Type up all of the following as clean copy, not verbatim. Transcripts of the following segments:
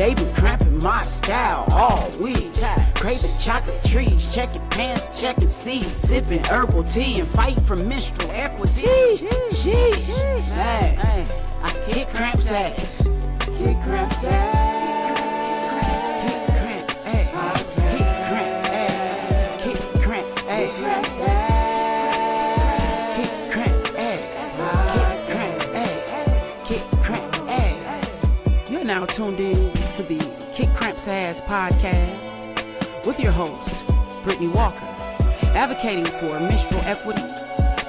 they been cramping my style all week. Craving chocolate treats, checking pants, checking seeds, sipping herbal tea and fight for menstrual equity. Jeez, man, I kick cramps ass. Kick cramps ass. Kick cramps ass. Kick cramps ass. Kick cramps ass. Kick cramps ass. Kick cramps ass. You're now tuned in to the Kick Cramps Ass podcast with your host, Brittany Walker, advocating for menstrual equity,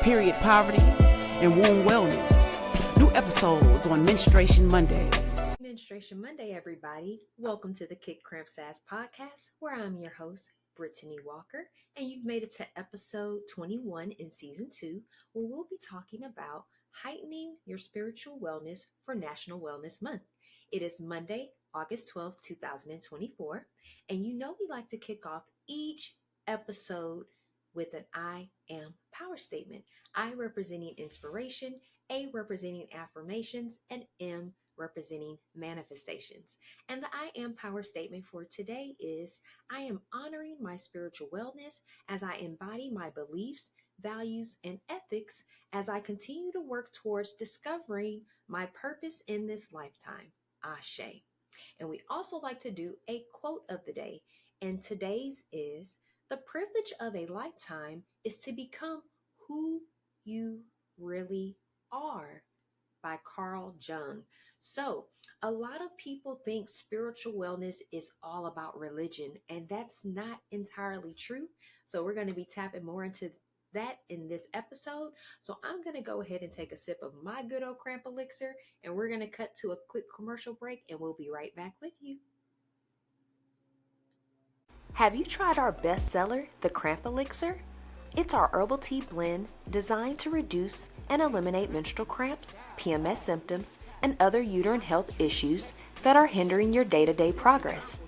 period poverty, and womb wellness. New episodes on Menstruation Mondays. Menstruation Monday, everybody. Welcome to the Kick Cramps Ass podcast, where I'm your host, Brittany Walker, and you've made it to episode 21 in season 2, where we'll be talking about heightening your spiritual wellness for National Wellness Month. It is Monday, August 12th, 2024, and you know we like to kick off each episode with an I am power statement. I representing inspiration, A representing affirmations, and M representing manifestations. And the I am power statement for today is, I am honoring my spiritual wellness as I embody my beliefs, values, and ethics as I continue to work towards discovering my purpose in this lifetime. Ashe. And we also like to do a quote of the day. And today's is, the privilege of a lifetime is to become who you really are, by Carl Jung. So a lot of people think spiritual wellness is all about religion, and that's not entirely true. So we're going to be tapping more into that in this episode. So I'm going to go ahead and take a sip of my good old cramp elixir, and we're going to cut to a quick commercial break, and we'll be right back with you. Have you tried our bestseller, the Cramp Elixir? It's our herbal tea blend designed to reduce and eliminate menstrual cramps, PMS symptoms, and other uterine health issues that are hindering your day-to-day progress.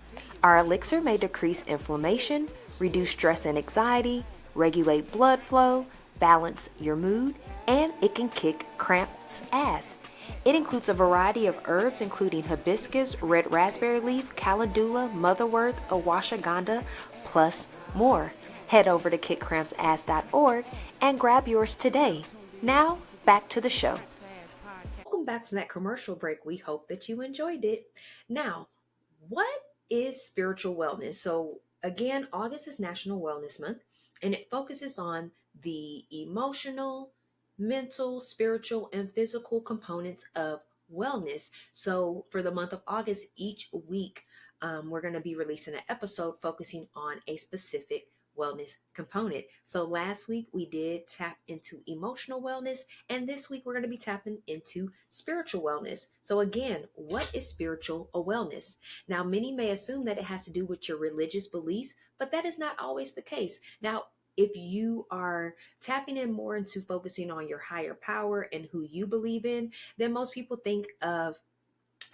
Our elixir may decrease inflammation, reduce stress and anxiety, regulate blood flow, balance your mood, and it can kick cramps ass. It includes a variety of herbs including hibiscus, red raspberry leaf, calendula, motherwort, ashwagandha, plus more. Head over to kickcrampsass.org and grab yours today. Now, back to the show. Welcome back from that commercial break. We hope that you enjoyed it. Now, what is spiritual wellness? So again, August is National Wellness Month, and it focuses on the emotional, mental, spiritual, and physical components of wellness. So for the month of August, each week, we're going to be releasing an episode focusing on a specific wellness component. So last week we did tap into emotional wellness, and this week we're going to be tapping into spiritual wellness. So again, what is spiritual wellness? Now, many may assume that it has to do with your religious beliefs, but that is not always the case. Now, if you are tapping in more into focusing on your higher power and who you believe in, then most people think of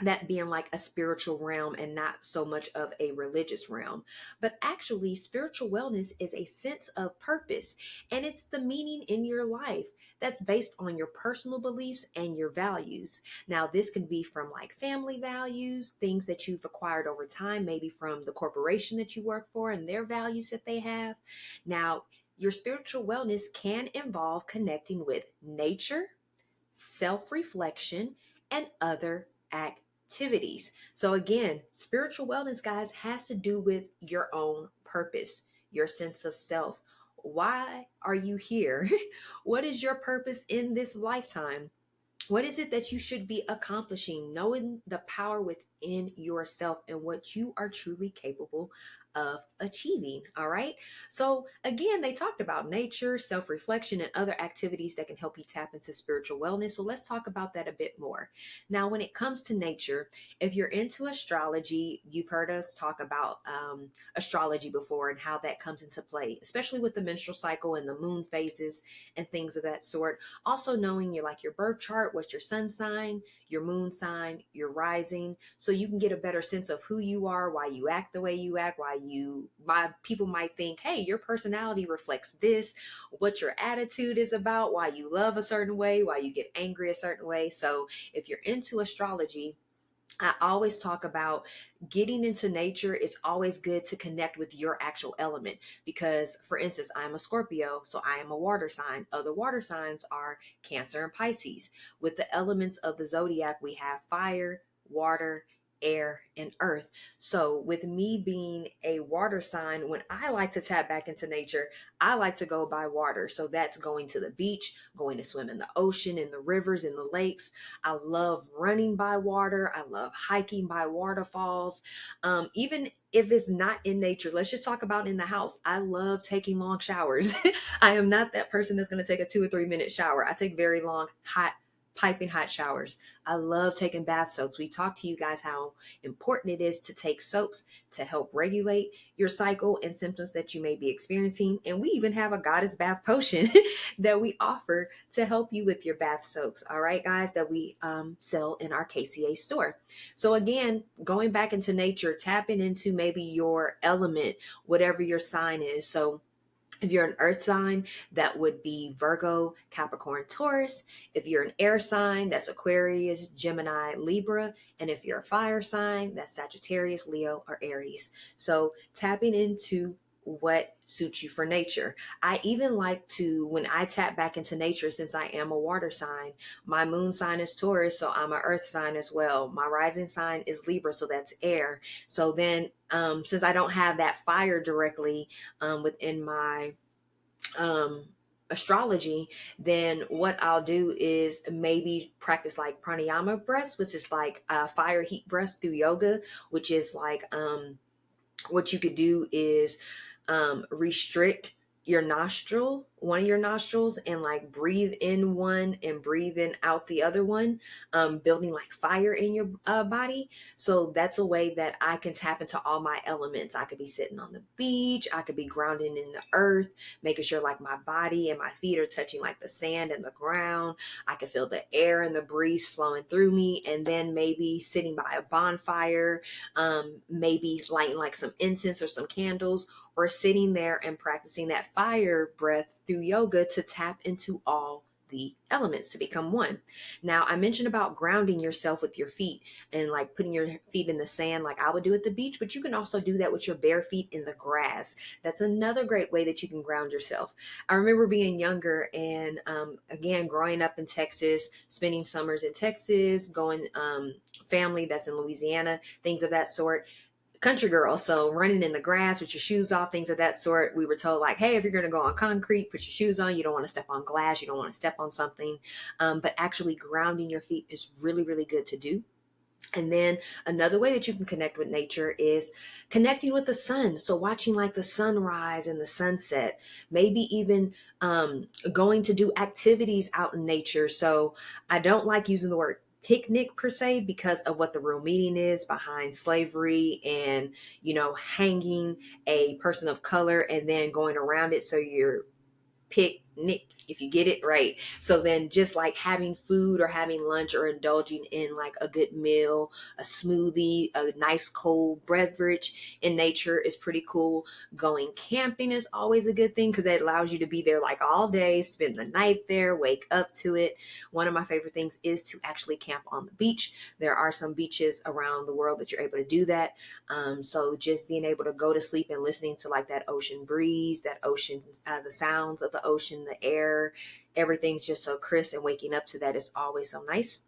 that being like a spiritual realm and not so much of a religious realm. But actually, spiritual wellness is a sense of purpose, and it's the meaning in your life that's based on your personal beliefs and your values. Now, this can be from like family values, things that you've acquired over time, maybe from the corporation that you work for and their values that they have. Now, your spiritual wellness can involve connecting with nature, self-reflection, and other activities. So again, spiritual wellness, guys, has to do with your own purpose, your sense of self. Why are you here? What is your purpose in this lifetime? What is it that you should be accomplishing? Knowing the power within yourself and what you are truly capable of achieving. All right. So again, they talked about nature, self-reflection, and other activities that can help you tap into spiritual wellness. So let's talk about that a bit more. Now, when it comes to nature, if you're into astrology, you've heard us talk about astrology before and how that comes into play, especially with the menstrual cycle and the moon phases and things of that sort. Also knowing your birth chart, what's your sun sign, your moon sign, your rising, so you can get a better sense of who you are, why you act the way you act, why people might think, hey, your personality reflects this, what your attitude is about, why you love a certain way, why you get angry a certain way. So if you're into astrology, I always talk about getting into nature. It's always good to connect with your actual element because, for instance, I'm a Scorpio, so I am a water sign. Other water signs are Cancer and Pisces. With the elements of the zodiac, we have fire, water, air, and earth. So, with me being a water sign, when I like to tap back into nature, I like to go by water. So, that's going to the beach, going to swim in the ocean, in the rivers, in the lakes. I love running by water. I love hiking by waterfalls. Even if it's not in nature, let's just talk about in the house. I love taking long showers. I am not that person that's going to take a 2 or 3 minute shower. I take very long, hot, piping hot showers. I love taking bath soaks. We talked to you guys how important it is to take soaks to help regulate your cycle and symptoms that you may be experiencing. And we even have a goddess bath potion that we offer to help you with your bath soaks. All right, guys, that we sell in our KCA store. So again, going back into nature, tapping into maybe your element, whatever your sign is. So if you're an earth sign, that would be Virgo, Capricorn, Taurus. If you're an air sign, that's Aquarius, Gemini, Libra. And if you're a fire sign, that's Sagittarius, Leo, or Aries. So tapping into what suits you for nature. I even like to, when I tap back into nature, since I am a water sign, my moon sign is Taurus, so I'm an earth sign as well. My rising sign is Libra, so that's air. So then, since I don't have that fire directly within my um astrology, then what I'll do is maybe practice like pranayama breaths, which is like fire heat breaths through yoga, which is like what you could do is restrict one of your nostrils, and like breathe in one and breathe in out the other one, building like fire in your body. So that's a way that I can tap into all my elements. I could be sitting on the beach, I could be grounding in the earth, making sure like my body and my feet are touching like the sand and the ground. I could feel the air and the breeze flowing through me, and then maybe sitting by a bonfire, maybe lighting like some incense or some candles, or sitting there and practicing that fire breath through yoga to tap into all the elements to become one. Now, I mentioned about grounding yourself with your feet and like putting your feet in the sand like I would do at the beach, but you can also do that with your bare feet in the grass. That's another great way that you can ground yourself. I remember being younger and again, growing up in Texas, spending summers in Texas, going family that's in Louisiana, things of that sort, country girl. So running in the grass with your shoes off, things of that sort. We were told like, hey, if you're going to go on concrete, put your shoes on. You don't want to step on glass. You don't want to step on something. But actually grounding your feet is really, really good to do. And then another way that you can connect with nature is connecting with the sun. So watching like the sunrise and the sunset, maybe even going to do activities out in nature. So I don't like using the word picnic per se because of what the real meaning is behind slavery and, hanging a person of color and then going around it. So you're picnic, if you get it right. So then just like having food or having lunch or indulging in like a good meal, a smoothie, a nice cold beverage in nature is pretty cool. Going camping is always a good thing because it allows you to be there like all day, spend the night there, wake up to it. One of my favorite things is to actually camp on the beach. There are some beaches around the world that you're able to do that. So just being able to go to sleep and listening to like that ocean breeze, that ocean, the sounds of the ocean, the air, everything's just so crisp, and waking up to that is always so nice.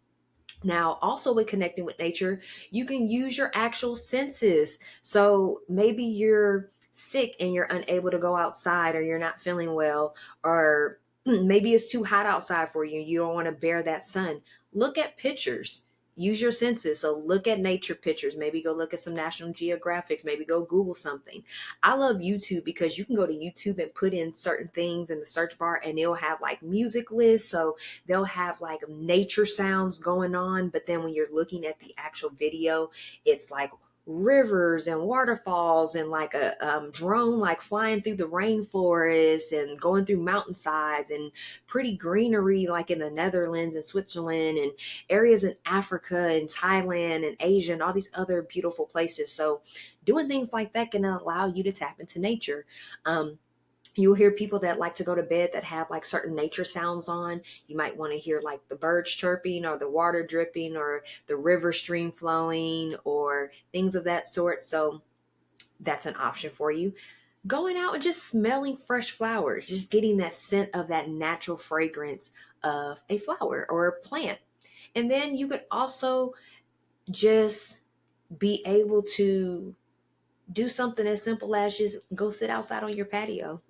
Now, also with connecting with nature, you can use your actual senses. So maybe you're sick and you're unable to go outside, or you're not feeling well, or maybe it's too hot outside for you. You don't want to bear that sun. Look at pictures. Use your senses. So look at nature pictures. Maybe go look at some National Geographics. Maybe go Google something. I love YouTube because you can go to YouTube and put in certain things in the search bar and it'll have like music lists. So they'll have like nature sounds going on, but then when you're looking at the actual video, it's like rivers and waterfalls and like a drone like flying through the rainforest and going through mountainsides and pretty greenery like in the Netherlands and Switzerland and areas in Africa and Thailand and Asia and all these other beautiful places. So doing things like that can allow you to tap into nature. You'll hear people that like to go to bed that have like certain nature sounds on. You might want to hear like the birds chirping or the water dripping or the river stream flowing or things of that sort. So that's an option for you. Going out and just smelling fresh flowers, just getting that scent of that natural fragrance of a flower or a plant. And then you could also just be able to do something as simple as just go sit outside on your patio.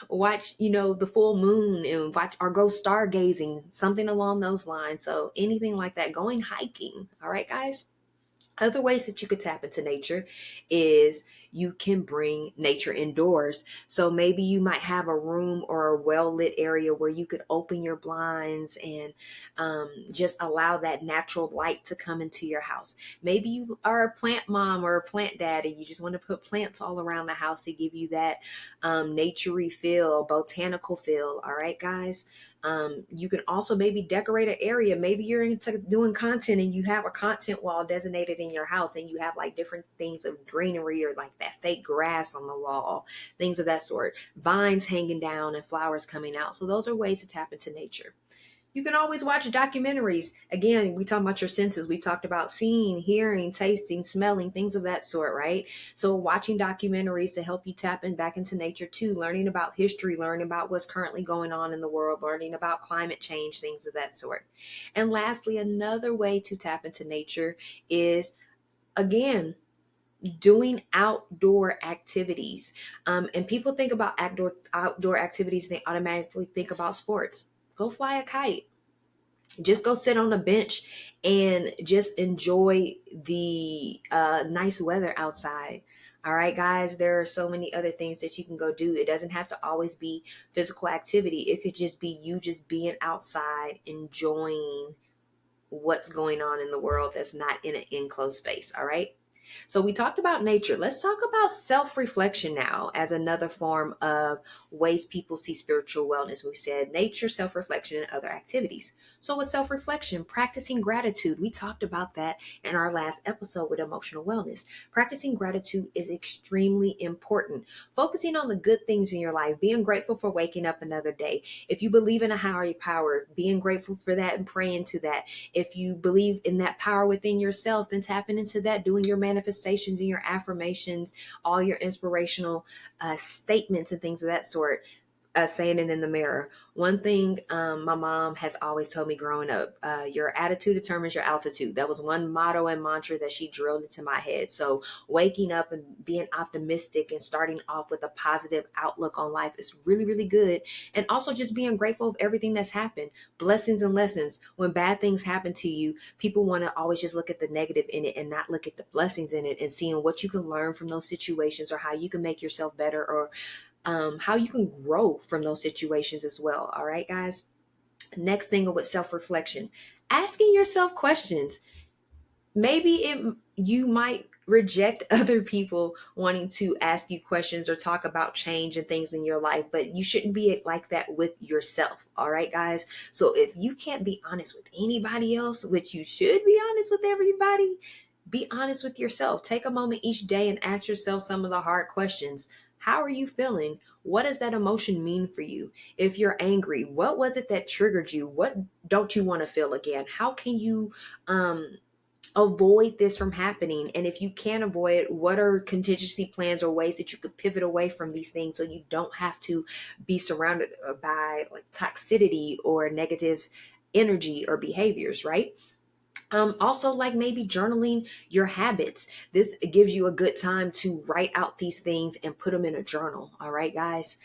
Watch, the full moon and watch, or go stargazing, something along those lines. So anything like that, going hiking. All right, guys. Other ways that you could tap into nature is you can bring nature indoors. So maybe you might have a room or a well-lit area where you could open your blinds and just allow that natural light to come into your house. Maybe you are a plant mom or a plant dad and you just want to put plants all around the house to give you that naturey feel, botanical feel. All right, guys. You can also maybe decorate an area. Maybe you're into doing content and you have a content wall designated in your house and you have like different things of greenery or like that fake grass on the wall, things of that sort, vines hanging down and flowers coming out. So those are ways to tap into nature. You can always watch documentaries. Again, we talk about your senses. We talked about seeing, hearing, tasting, smelling, things of that sort, right? So watching documentaries to help you tap in back into nature too, learning about history, learning about what's currently going on in the world, learning about climate change, things of that sort. And lastly, another way to tap into nature is, again, doing outdoor activities. And people think about outdoor activities, they automatically think about sports. Go fly a kite, just go sit on a bench and just enjoy the nice weather outside. All right, guys, there are so many other things that you can go do. It doesn't have to always be physical activity. It could just be you just being outside, enjoying what's going on in the world that's not in an enclosed space. All right. So we talked about nature. Let's talk about self-reflection now as another form of ways people see spiritual wellness. We said nature, self-reflection, and other activities. So with self-reflection, practicing gratitude. We talked about that in our last episode with emotional wellness. Practicing gratitude is extremely important. Focusing on the good things in your life, being grateful for waking up another day. If you believe in a higher power, being grateful for that and praying to that. If you believe in that power within yourself, then tapping into that, doing your manifestations and your affirmations, all your inspirational statements and things of that sort. Saying it in the mirror. One thing my mom has always told me growing up, your attitude determines your altitude. That was one motto and mantra that she drilled into my head. So waking up and being optimistic and starting off with a positive outlook on life is really, really good. And also just being grateful of everything that's happened. Blessings and lessons. When bad things happen to you, people want to always just look at the negative in it and not look at the blessings in it and seeing what you can learn from those situations or how you can make yourself better or how you can grow from those situations as well. All right, guys. Next thing with self-reflection, asking yourself questions. Maybe you might reject other people wanting to ask you questions or talk about change and things in your life, but you shouldn't be like that with yourself. All right, guys. So if you can't be honest with anybody else, which you should be honest with everybody, be honest with yourself. Take a moment each day and ask yourself some of the hard questions. How are you feeling? What does that emotion mean for you? If you're angry, what was it that triggered you? What don't you want to feel again? How can you avoid this from happening? And if you can avoid it, what are contingency plans or ways that you could pivot away from these things so you don't have to be surrounded by like toxicity or negative energy or behaviors, right? Also, like maybe journaling your habits. This gives you a good time to write out these things and put them in a journal. All right, guys.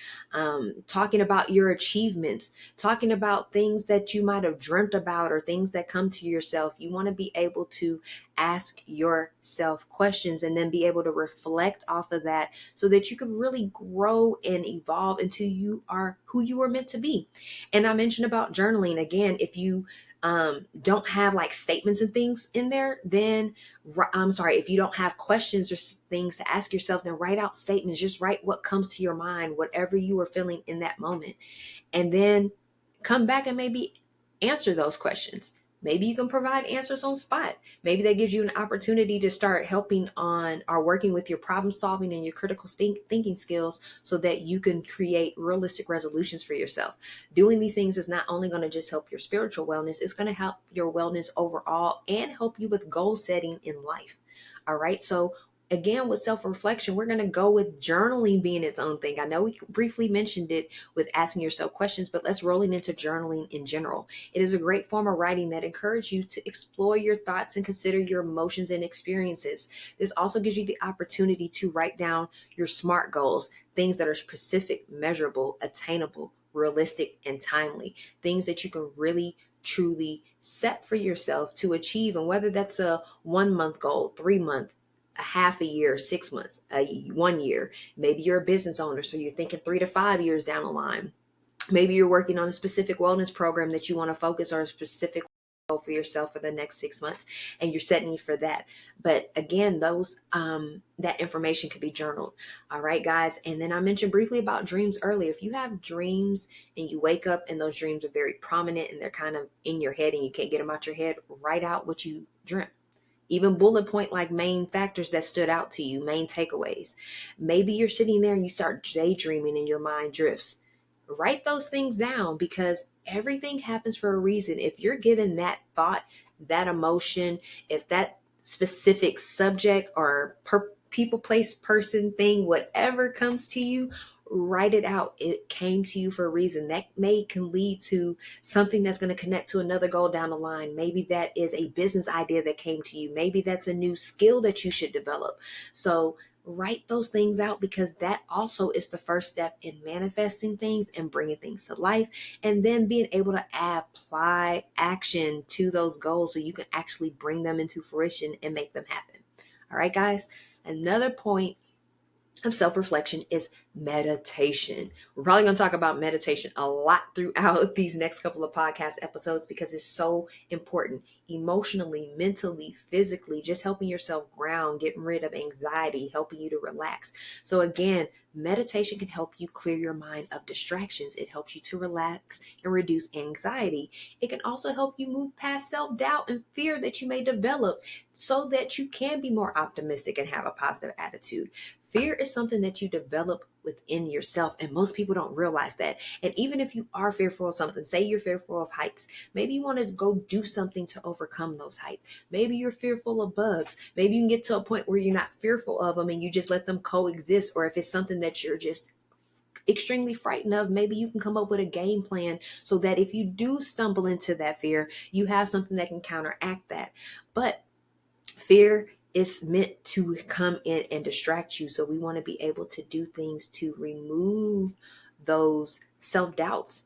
Talking about your achievements, talking about things that you might have dreamt about or things that come to yourself. You want to be able to ask yourself questions and then be able to reflect off of that so that you can really grow and evolve into you are who you were meant to be. And I mentioned about journaling again. If you don't have like statements and things in there, then I'm sorry, if you don't have questions or things to ask yourself, then write out statements. Just write what comes to your mind, whatever you are feeling in that moment, and then come back and maybe answer those questions. Maybe you can provide answers on spot. Maybe that gives you an opportunity to start helping on or working with your problem solving and your critical thinking skills so that you can create realistic resolutions for yourself. Doing these things is not only going to just help your spiritual wellness, it's going to help your wellness overall and help you with goal setting in life. All right. So again, with self-reflection, we're going to go with journaling being its own thing. I know we briefly mentioned it with asking yourself questions, but let's rolling into journaling in general. It is a great form of writing that encourages you to explore your thoughts and consider your emotions and experiences. This also gives you the opportunity to write down your SMART goals, things that are specific, measurable, attainable, realistic, and timely, things that you can really truly set for yourself to achieve. And whether that's a 1 month goal, 3 month, a half a year, 6 months, 1 year. Maybe you're a business owner, so you're thinking 3 to 5 years down the line. Maybe you're working on a specific wellness program that you want to focus on a specific goal for yourself for the next 6 months, and you're setting you for that. But again, those that information could be journaled. All right, guys. And then I mentioned briefly about dreams earlier. If you have dreams and you wake up and those dreams are very prominent and they're kind of in your head and you can't get them out your head, write out what you dreamt. Even bullet point like main factors that stood out to you, main takeaways. Maybe you're sitting there and you start daydreaming and your mind drifts. Write those things down because everything happens for a reason. If you're given that thought, that emotion, if that specific subject or people, place, person, thing, whatever comes to you, write it out. It came to you for a reason. That can lead to something that's going to connect to another goal down the line. Maybe that is a business idea that came to you. Maybe that's a new skill that you should develop. So write those things out because that also is the first step in manifesting things and bringing things to life, and then being able to apply action to those goals so you can actually bring them into fruition and make them happen. All right, guys. Another point of self-reflection is meditation. We're probably going to talk about meditation a lot throughout these next couple of podcast episodes because it's so important emotionally, mentally, physically, just helping yourself ground, getting rid of anxiety, helping you to relax. So again, meditation can help you clear your mind of distractions. It helps you to relax and reduce anxiety. It can also help you move past self-doubt and fear that you may develop so that you can be more optimistic and have a positive attitude. Fear is something that you develop within yourself, and most people don't realize that. And even if you are fearful of something, say you're fearful of heights, maybe you want to go do something to overcome those heights. Maybe you're fearful of bugs. Maybe you can get to a point where you're not fearful of them and you just let them coexist. Or if it's something that you're just extremely frightened of, maybe you can come up with a game plan so that if you do stumble into that fear, you have something that can counteract that. But fear is meant to come in and distract you. So we want to be able to do things to remove those self-doubts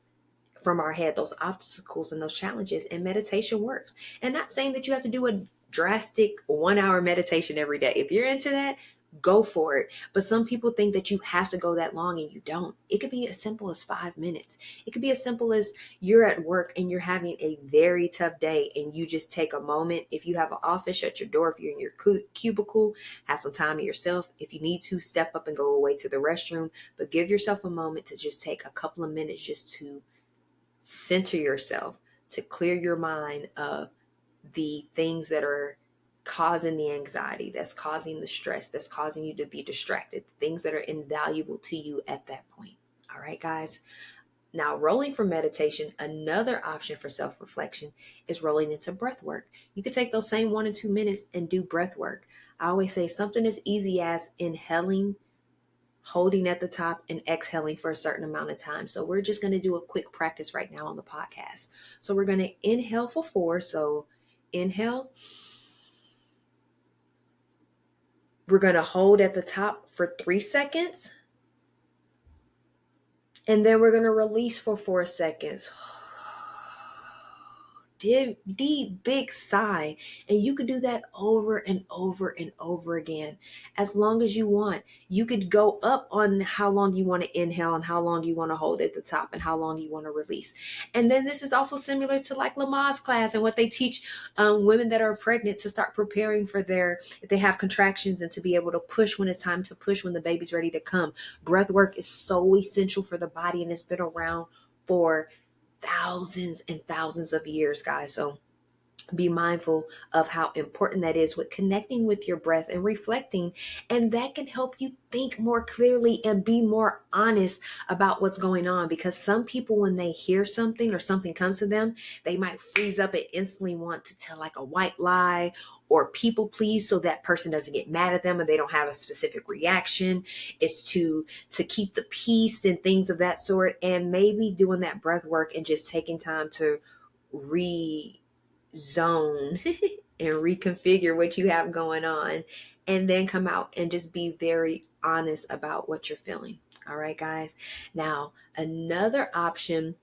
from our head, those obstacles and those challenges. And meditation works. And not saying that you have to do a drastic 1 hour meditation every day. If you're into that, go for it. But some people think that you have to go that long and you don't. It could be as simple as 5 minutes. It could be as simple as you're at work and you're having a very tough day and you just take a moment. If you have an office, shut your door. If you're in your cubicle, have some time to yourself. If you need to, step up and go away to the restroom, but give yourself a moment to just take a couple of minutes just to center yourself, to clear your mind of the things that are causing the anxiety, that's causing the stress, that's causing you to be distracted, things that are invaluable to you at that point. All right, guys. Now, rolling from meditation, another option for self-reflection is rolling into breath work. You could take those same 1 and 2 minutes and do breath work. I always say something as easy as inhaling, holding at the top, and exhaling for a certain amount of time. So we're just going to do a quick practice right now on the podcast. So we're going to inhale for 4. So inhale. We're going to hold at the top for 3 seconds. And then we're going to release for 4 seconds. Deep, big sigh. And you could do that over and over and over again, as long as you want. You could go up on how long you want to inhale and how long you want to hold at the top and how long you want to release. And then this is also similar to like Lamaze class and what they teach women that are pregnant to start preparing for if they have contractions, and to be able to push when it's time to push, when the baby's ready to come. Breath work is so essential for the body, and it's been around for thousands and thousands of years, guys. So Be mindful of how important that is with connecting with your breath and reflecting. And that can help you think more clearly and be more honest about what's going on. Because some people, when they hear something or something comes to them, they might freeze up and instantly want to tell like a white lie or people please so that person doesn't get mad at them and they don't have a specific reaction. It's to keep the peace and things of that sort. And maybe doing that breath work and just taking time to re zone and reconfigure what you have going on, and then come out and just be very honest about what you're feeling. All right, guys. Now, another option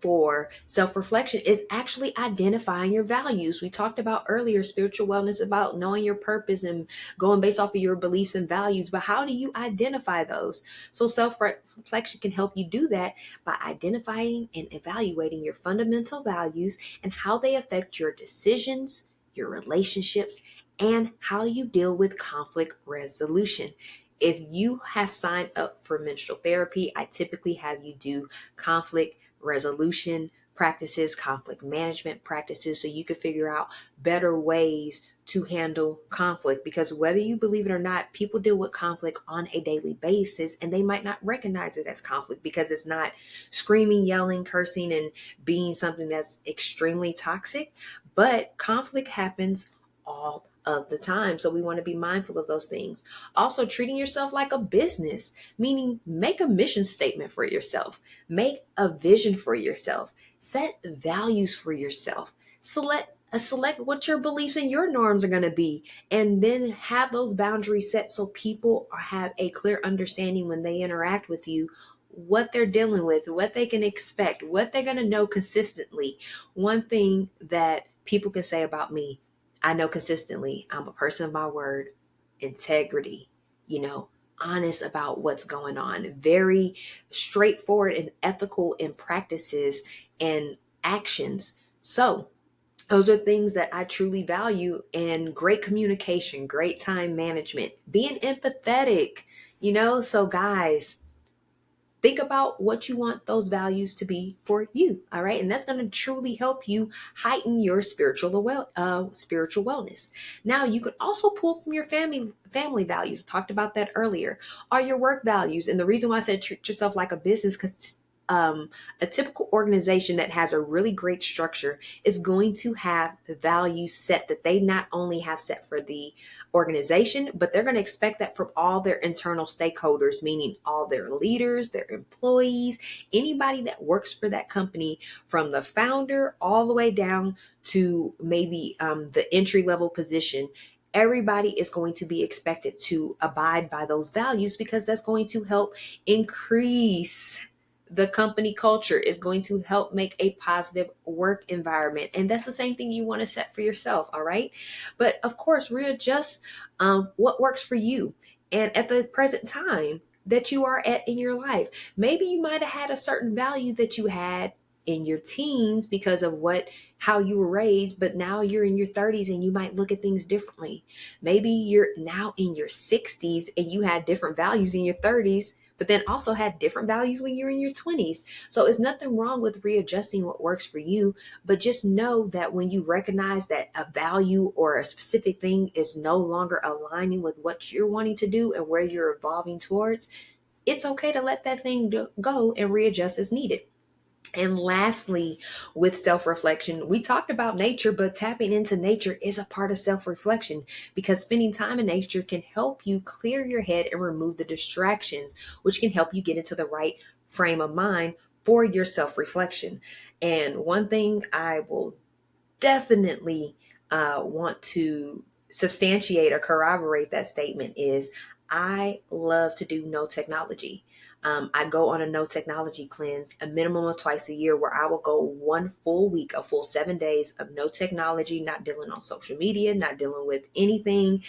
for self-reflection is actually identifying your values. We talked about earlier spiritual wellness about knowing your purpose and going based off of your beliefs and values, but how do you identify those? So self-reflection can help you do that by identifying and evaluating your fundamental values and how they affect your decisions, your relationships, and how you deal with conflict resolution. If you have signed up for menstrual therapy, I typically have you do conflict resolution practices, conflict management practices, so you can figure out better ways to handle conflict. Because whether you believe it or not, people deal with conflict on a daily basis and they might not recognize it as conflict because it's not screaming, yelling, cursing, and being something that's extremely toxic. But conflict happens all of the time. So we want to be mindful of those things. Also, treating yourself like a business, meaning make a mission statement for yourself. Make a vision for yourself. Set values for yourself. Select what your beliefs and your norms are going to be, and then have those boundaries set so people have a clear understanding when they interact with you, what they're dealing with, what they can expect, what they're going to know consistently. One thing that people can say about me, I know consistently, I'm a person of my word, integrity, honest about what's going on, very straightforward and ethical in practices and actions. So those are things that I truly value, and great communication, great time management, being empathetic, so guys, think about what you want those values to be for you. All right. And that's going to truly help you heighten your spiritual wellness. Now, you could also pull from your family values. Talked about that earlier. Are your work values. And the reason why I said treat yourself like a business, because a typical organization that has a really great structure is going to have the values set that they not only have set for the organization, but they're going to expect that from all their internal stakeholders, meaning all their leaders, their employees, anybody that works for that company, from the founder all the way down to maybe the entry level position. Everybody is going to be expected to abide by those values because that's going to help increase the company culture, is going to help make a positive work environment. And that's the same thing you want to set for yourself. All right. But of course, readjust what works for you. And at the present time that you are at in your life, maybe you might have had a certain value that you had in your teens because of how you were raised, but now you're in your 30s and you might look at things differently. Maybe you're now in your 60s and you had different values in your 30s, but then also had different values when you're in your 20s. So it's nothing wrong with readjusting what works for you, but just know that when you recognize that a value or a specific thing is no longer aligning with what you're wanting to do and where you're evolving towards, it's okay to let that thing go and readjust as needed. And lastly, with self-reflection, we talked about nature, but tapping into nature is a part of self-reflection, because spending time in nature can help you clear your head and remove the distractions, which can help you get into the right frame of mind for your self-reflection. And one thing I will definitely want to substantiate or corroborate that statement is I love to do no technology. I go on a no technology cleanse, a minimum of twice a year, where I will go one full week, a full 7 days of no technology, not dealing on social media, not dealing with anything,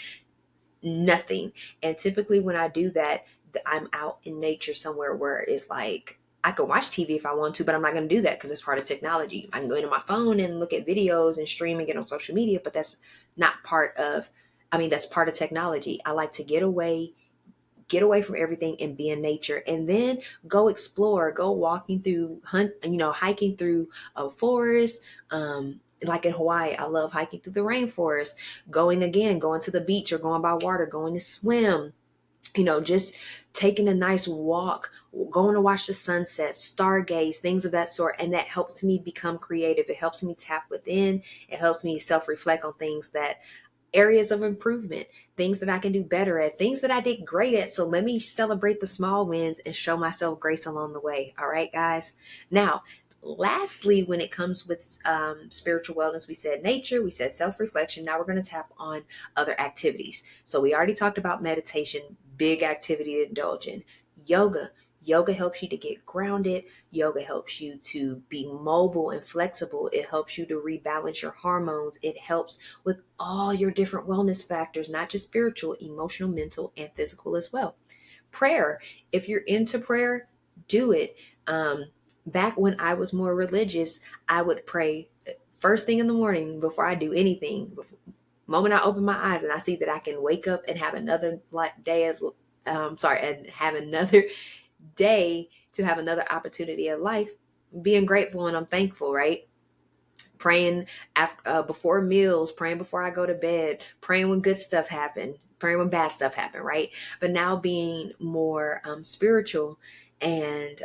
nothing. And typically when I do that, I'm out in nature somewhere where it's like, I could watch TV if I want to, but I'm not going to do that because it's part of technology. I can go into my phone and look at videos and stream and get on social media, but that's not that's part of technology. I like to get away from everything and be in nature, and then go explore, go walking through, hiking through a forest, like in Hawaii, I love hiking through the rainforest, going to the beach or going by water, going to swim, just taking a nice walk, going to watch the sunset, stargaze, things of that sort. And that helps me become creative. It helps me tap within. It helps me self-reflect on things that areas of improvement, things that I can do better at, things that I did great at. So let me celebrate the small wins and show myself grace along the way. All right, guys. Now, lastly, when it comes with spiritual wellness, we said nature, we said self-reflection. Now we're going to tap on other activities. So we already talked about meditation, big activity to indulge in. Yoga helps you to get grounded. Yoga helps you to be mobile and flexible. It helps you to rebalance your hormones. It helps with all your different wellness factors, not just spiritual, emotional, mental, and physical as well. Prayer. If you're into prayer, do it. Back when I was more religious, I would pray first thing in the morning before I do anything. Moment I open my eyes and I see that I can wake up and have another day and have another day to have another opportunity of life, being grateful and I'm thankful, right? Praying after, before meals, praying before I go to bed, praying when good stuff happen, praying when bad stuff happen, right? But now being more spiritual and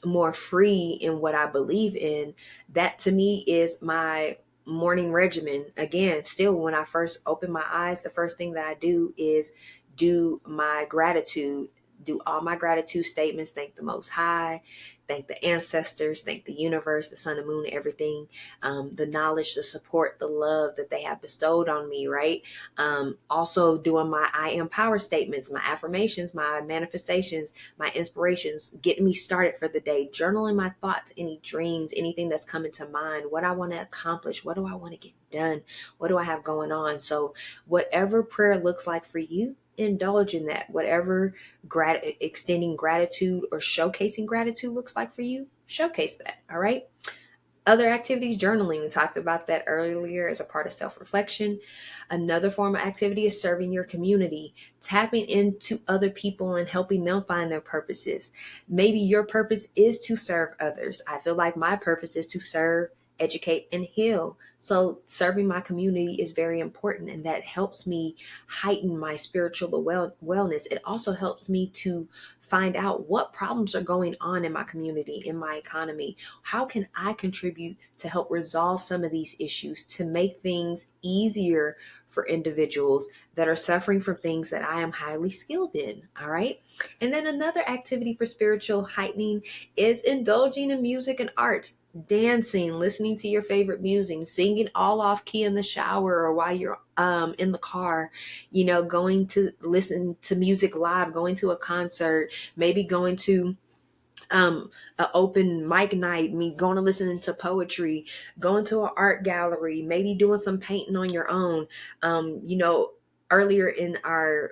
more free in what I believe in, that to me is my morning regimen. Again, still when I first open my eyes, the first thing that I do is do my gratitude, do all my gratitude statements, thank the Most High, thank the ancestors, thank the universe, the sun and moon, everything, the knowledge, the support, the love that they have bestowed on me, right? Also doing my I am power statements, my affirmations, my manifestations, my inspirations, getting me started for the day, journaling my thoughts, any dreams, anything that's coming to mind, what I want to accomplish, what do I want to get done, what do I have going on? So whatever prayer looks like for you, indulge in that. Whatever extending gratitude or showcasing gratitude looks like for you, showcase that. All right. Other activities, journaling. We talked about that earlier as a part of self-reflection. Another form of activity is serving your community, tapping into other people and helping them find their purposes. Maybe your purpose is to serve others. I feel like my purpose is to serve, educate, and heal. So serving my community is very important, and that helps me heighten my spiritual wellness. It also helps me to find out what problems are going on in my community, in my economy. How can I contribute to help resolve some of these issues, to make things easier for individuals that are suffering from things that I am highly skilled in? All right. And then another activity for spiritual heightening is indulging in music and arts, dancing, listening to your favorite music, singing all off key in the shower or while you're in the car, going to listen to music live, going to a concert, maybe going to an open mic night, me going to listen to poetry, going to an art gallery, maybe doing some painting on your own. Earlier in our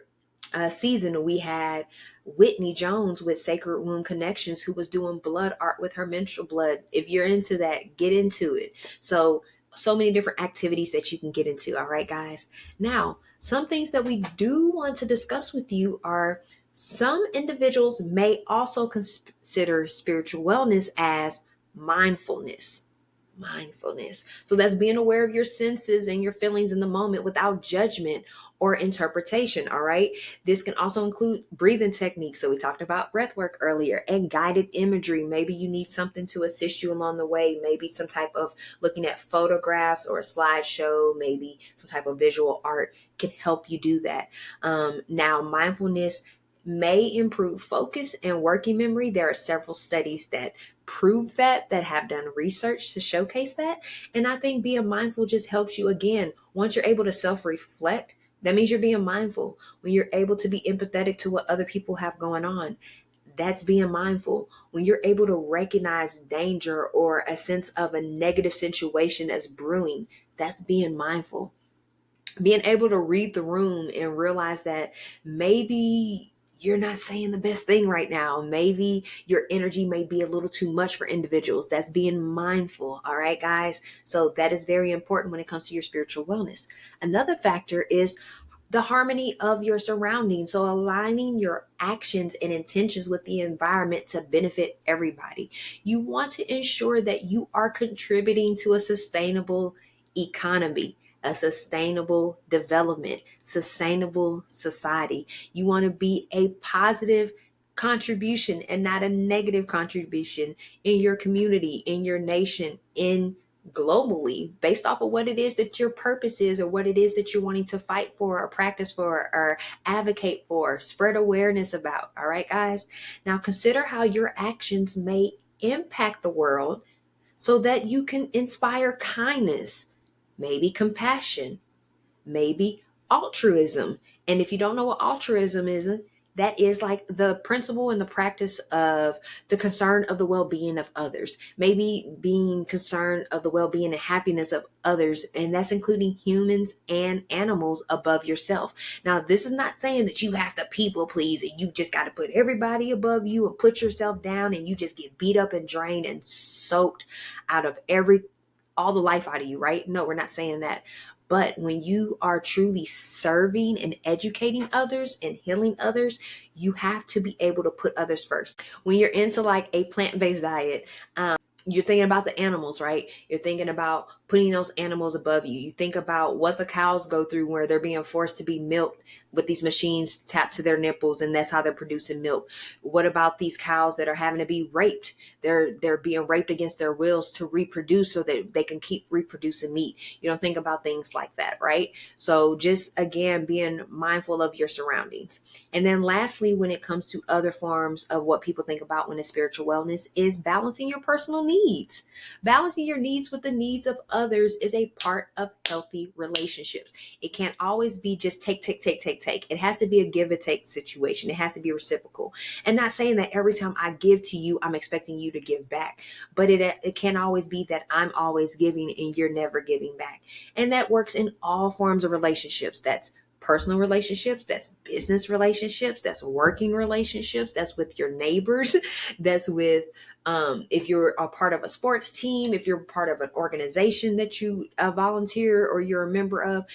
season, we had Whitney Jones with Sacred Wound Connections, who was doing blood art with her menstrual blood. If you're into that, get into it. So many different activities that you can get into. All right, guys. Now, some things that we do want to discuss with you are some individuals may also consider spiritual wellness as mindfulness. Mindfulness. So that's being aware of your senses and your feelings in the moment without judgment or interpretation. All right. This can also include breathing techniques. So we talked about breath work earlier, and guided imagery. Maybe you need something to assist you along the way. Maybe some type of looking at photographs or a slideshow, maybe some type of visual art can help you do that. Now, mindfulness may improve focus and working memory. There are several studies that prove that have done research to showcase that. And I think being mindful just helps you. Again, once you're able to self-reflect, that means you're being mindful. When you're able to be empathetic to what other people have going on, that's being mindful. When you're able to recognize danger or a sense of a negative situation that's brewing, that's being mindful. Being able to read the room and realize that maybe you're not saying the best thing right now. Maybe your energy may be a little too much for individuals. That's being mindful. All right, guys. So that is very important when it comes to your spiritual wellness. Another factor is the harmony of your surroundings. So aligning your actions and intentions with the environment to benefit everybody. You want to ensure that you are contributing to a sustainable economy, a sustainable development, sustainable society. You want to be a positive contribution and not a negative contribution in your community, in your nation, in globally, based off of what it is that your purpose is, or what it is that you're wanting to fight for or practice for or advocate for, spread awareness about. All right, guys. Now consider how your actions may impact the world so that you can inspire kindness, maybe compassion, maybe altruism. And if you don't know what altruism is, that is like the principle and the practice of the concern of the well-being of others, maybe being concerned of the well-being and happiness of others, and that's including humans and animals above yourself. Now, this is not saying that you have to people please and you just got to put everybody above you and put yourself down and you just get beat up and drained and soaked out of all the life out of you, right? No, we're not saying that. But when you are truly serving and educating others and healing others, you have to be able to put others first. When you're into like a plant-based diet, you're thinking about the animals, right? You're thinking about putting those animals above you. You think about what the cows go through where they're being forced to be milked with these machines tapped to their nipples, and that's how they're producing milk. What about these cows that are having to be raped? They're being raped against their wills to reproduce so that they can keep reproducing meat. You don't think about things like that, right? So just again, being mindful of your surroundings. And then lastly, when it comes to other forms of what people think about when it's spiritual wellness, is balancing your personal needs. Balancing your needs with the needs of others is a part of healthy relationships. It can't always be just take. It has to be a give and take situation. It has to be reciprocal. And not saying that every time I give to you, I'm expecting you to give back. But it can't always be that I'm always giving and you're never giving back. And that works in all forms of relationships. That's personal relationships, that's business relationships, that's working relationships, that's with your neighbors, that's with if you're a part of a sports team, if you're part of an organization that you volunteer or you're a member of.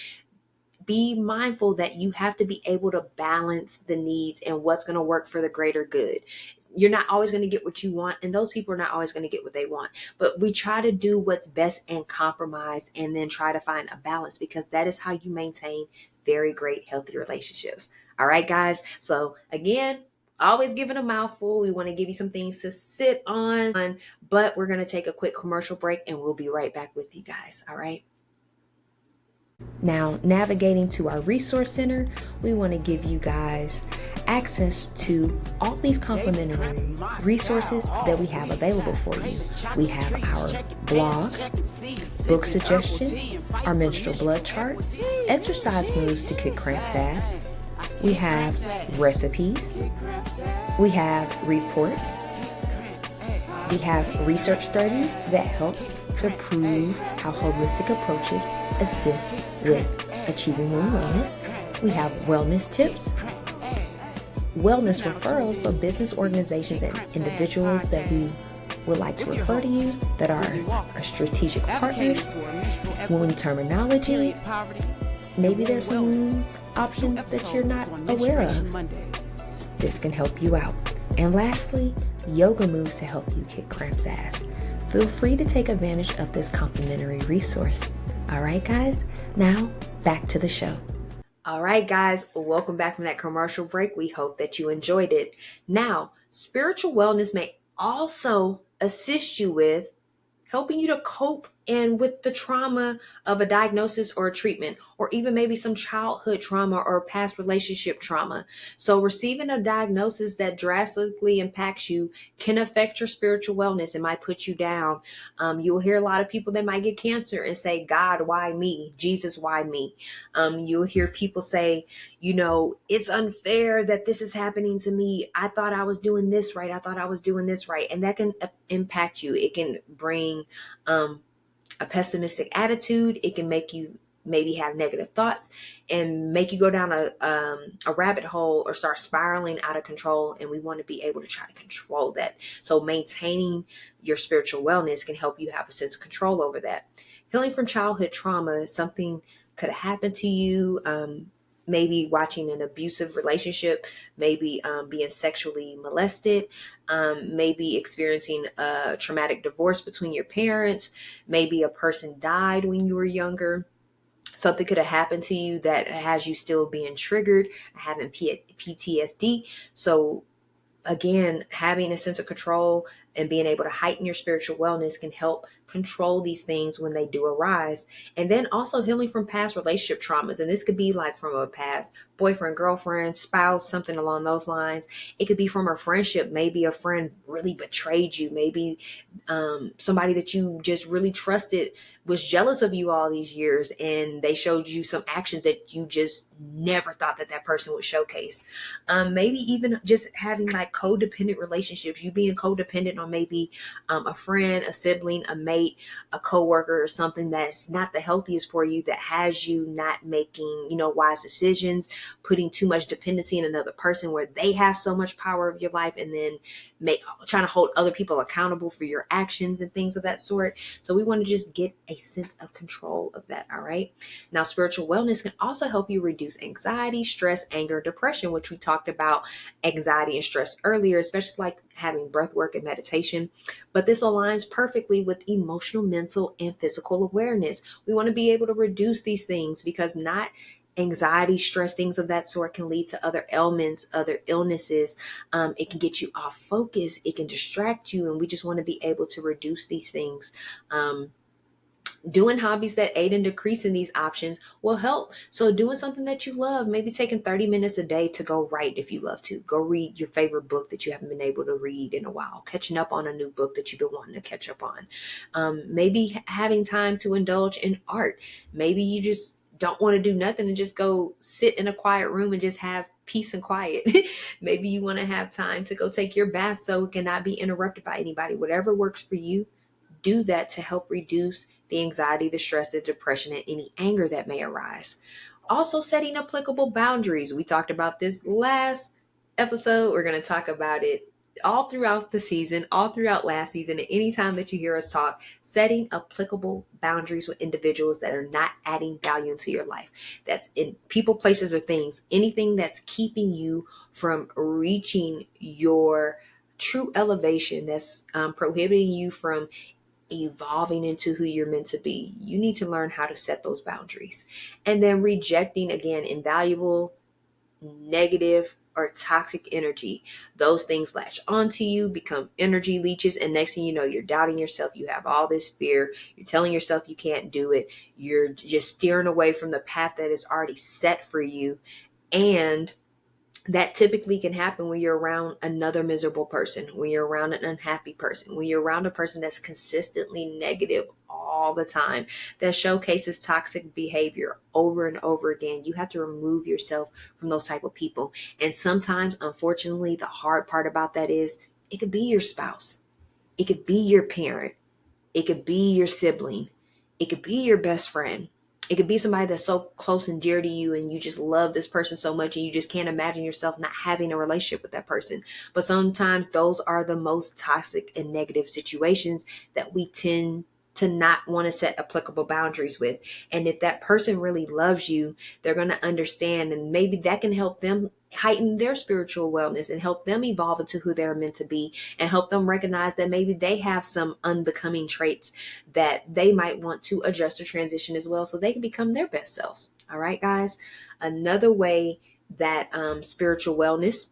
Be mindful that you have to be able to balance the needs and what's going to work for the greater good. You're not always going to get what you want, and those people are not always going to get what they want. But we try to do what's best and compromise and then try to find a balance, because that is how you maintain very great, healthy relationships. All right, guys. So again, always giving a mouthful. We want to give you some things to sit on, but we're going to take a quick commercial break and we'll be right back with you guys. All right. Now, navigating to our resource center, we want to give you guys access to all these complimentary resources that we have available for you. We have our blog, book suggestions, our menstrual blood chart, exercise moves to kick cramps ass. We have recipes. We have reports. We have research studies that helps to prove how holistic approaches assist with achieving wound wellness. We have wellness tips, wellness referrals, so business organizations and individuals that we would like to refer to you that are our strategic partners, wound terminology. Maybe there's some wound options that you're not aware of. This can help you out. And lastly, yoga moves to help you kick cramps ass. Feel free to take advantage of this complimentary resource. All right, guys, now back to the show. All right, guys, welcome back from that commercial break. We hope that you enjoyed it. Now, spiritual wellness may also assist you with helping you to cope and with the trauma of a diagnosis or a treatment, or even maybe some childhood trauma or past relationship trauma. So receiving a diagnosis that drastically impacts you can affect your spiritual wellness. It might put you down. You'll hear a lot of people that might get cancer and say, God, why me? Jesus, why me? You'll hear people say, it's unfair that this is happening to me. I thought I was doing this right. I thought I was doing this right. And that can impact you. It can bring a pessimistic attitude. It can make you maybe have negative thoughts and make you go down a rabbit hole or start spiraling out of control. And we want to be able to try to control that. So maintaining your spiritual wellness can help you have a sense of control over that. Healing from childhood trauma is something could have happened to you. maybe watching an abusive relationship, maybe being sexually molested, maybe experiencing a traumatic divorce between your parents, maybe a person died when you were younger. Something could have happened to you that has you still being triggered, having PTSD. So again, having a sense of control and being able to heighten your spiritual wellness can help control these things when they do arise. And then also healing from past relationship traumas. And this could be like from a past boyfriend, girlfriend, spouse, something along those lines. It could be from a friendship. Maybe a friend really betrayed you. Maybe somebody that you just really trusted was jealous of you all these years, and they showed you some actions that you just never thought that that person would showcase. Maybe even just having like codependent relationships, you being codependent on maybe a friend, a sibling, a mate, a coworker, or something that's not the healthiest for you, that has you not making, wise decisions, putting too much dependency in another person where they have so much power of your life, and then trying to hold other people accountable for your actions and things of that sort. So we want to just get a sense of control of that. All right. Now, spiritual wellness can also help you reduce anxiety, stress, anger, depression, which we talked about anxiety and stress earlier, especially like having breath work and meditation. But this aligns perfectly with emotional, mental, and physical awareness. We want to be able to reduce these things, because not anxiety, stress, things of that sort can lead to other ailments, other illnesses. It can get you off focus. It can distract you. And we just want to be able to reduce these things. Doing hobbies that aid in decreasing these options will help. So doing something that you love, maybe taking 30 minutes a day to go write if you love to. Go read your favorite book that you haven't been able to read in a while. Catching up on a new book that you've been wanting to catch up on. Maybe having time to indulge in art. Maybe you just don't want to do nothing and just go sit in a quiet room and just have peace and quiet. Maybe you want to have time to go take your bath so it cannot be interrupted by anybody. Whatever works for you, do that to help reduce the anxiety, the stress, the depression, and any anger that may arise. Also, setting applicable boundaries. We talked about this last episode. We're going to talk about it all throughout the season, all throughout last season, and anytime that you hear us talk, setting applicable boundaries with individuals that are not adding value into your life. That's in people, places, or things. Anything that's keeping you from reaching your true elevation, that's prohibiting you from evolving into who you're meant to be. You need to learn how to set those boundaries. And then rejecting, again, invaluable, negative, or toxic energy. Those things latch onto you, become energy leeches, and next thing you know, you're doubting yourself. You have all this fear. You're telling yourself you can't do it. You're just steering away from the path that is already set for you. And that typically can happen when you're around another miserable person, when you're around an unhappy person, when you're around a person that's consistently negative all the time, that showcases toxic behavior over and over again. You have to remove yourself from those type of people. And sometimes, unfortunately, the hard part about that is it could be your spouse. It could be your parent. It could be your sibling. It could be your best friend. It could be somebody that's so close and dear to you, and you just love this person so much, and you just can't imagine yourself not having a relationship with that person. But sometimes those are the most toxic and negative situations that we tend to not want to set applicable boundaries with. And if that person really loves you, they're going to understand, and maybe that can help them heighten their spiritual wellness and help them evolve into who they're meant to be, and help them recognize that maybe they have some unbecoming traits that they might want to adjust or transition as well, so they can become their best selves. All right, guys. Another way that spiritual wellness